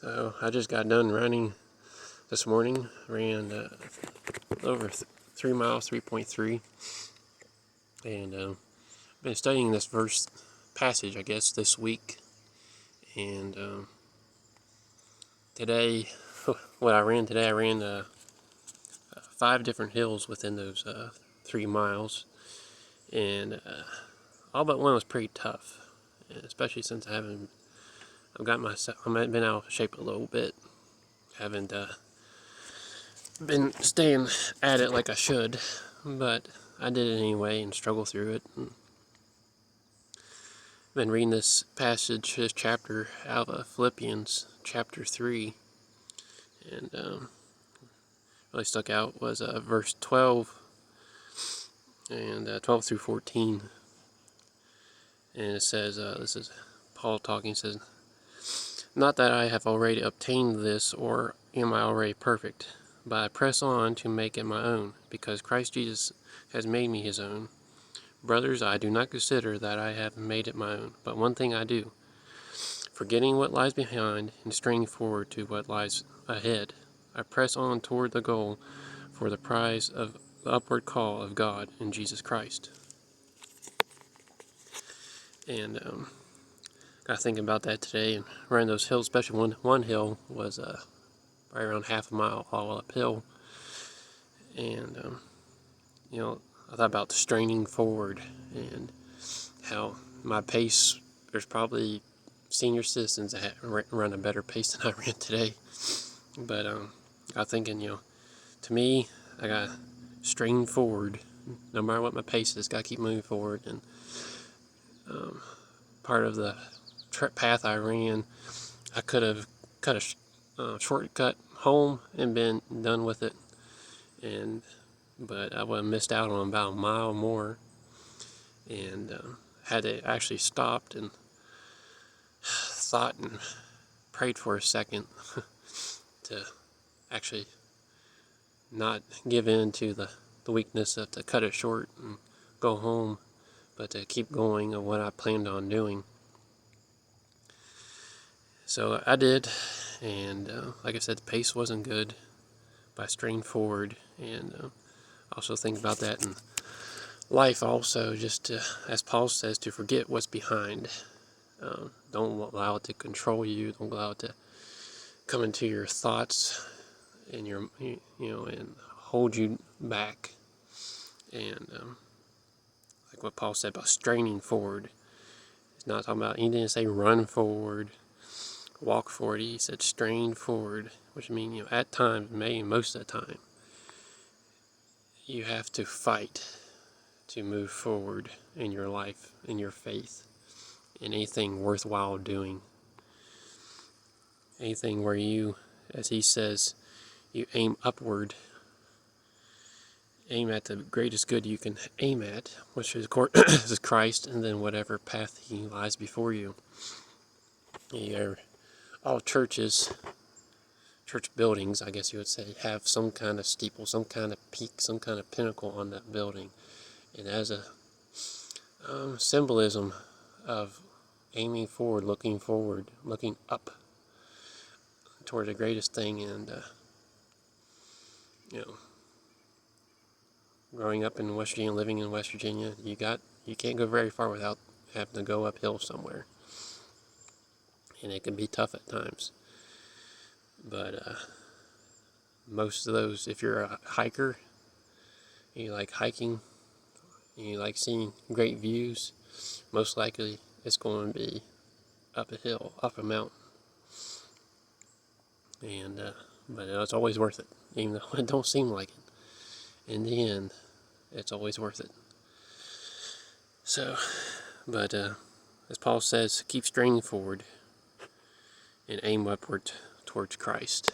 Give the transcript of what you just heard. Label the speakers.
Speaker 1: So I just got done running this morning. Ran over 3 miles, 3.3, and been studying this verse passage, I guess, this week. And today, what I ran today, I ran 5 different hills within those 3 miles, and all but one was pretty tough, especially since I've been out of shape a little bit. Haven't been staying at it like I should, but I did it anyway and struggled through it. I've been reading this passage, this chapter out of Philippians chapter 3, and really stuck out was verse 12 and 12 through 14. And it says, this is Paul talking, it says, "Not that I have already obtained this, or am I already perfect, but I press on to make it my own, because Christ Jesus has made me his own. Brothers, I do not consider that I have made it my own, but one thing I do, forgetting what lies behind and straining forward to what lies ahead, I press on toward the goal for the prize of the upward call of God in Jesus Christ." And got thinking about that today, and running those hills, especially one hill was right around half a mile all uphill. And I thought about straining forward and how my pace, there's probably senior citizens that run a better pace than I ran today. But I was thinking, to me, I got to strain forward. No matter what my pace is, got to keep moving forward. And part of the path I ran, I could have cut a shortcut home and been done with it, but I would have missed out on about a mile more, and had to actually stopped and thought and prayed for a second to actually not give in to the weakness of to cut it short and go home, but to keep going on what I planned on doing. So I did, and like I said, the pace wasn't good, but I strained forward, and also think about that in life also, just to, as Paul says, to forget what's behind. Don't allow it to control you. Don't allow it to come into your thoughts and and hold you back. And like what Paul said about straining forward, he's not talking about, he didn't say run forward, walk forward. He said strain forward, which means, at times, maybe most of the time, you have to fight to move forward in your life, in your faith, in anything worthwhile doing. Anything where you, as he says, you aim upward, aim at the greatest good you can aim at, which is Christ, and then whatever path he lies before you. All churches, church buildings, I guess you would say, have some kind of steeple, some kind of peak, some kind of pinnacle on that building. And as a symbolism of aiming forward, looking up toward the greatest thing. And growing up in West Virginia, living in West Virginia, you can't go very far without having to go uphill somewhere, and it can be tough at times. But most of those, if you're a hiker, you like hiking, you like seeing great views, most likely it's going to be up a hill, up a mountain. And but it's always worth it, even though it don't seem like it. In the end, it's always worth it. So, but as Paul says, keep straining forward and aim upward towards Christ.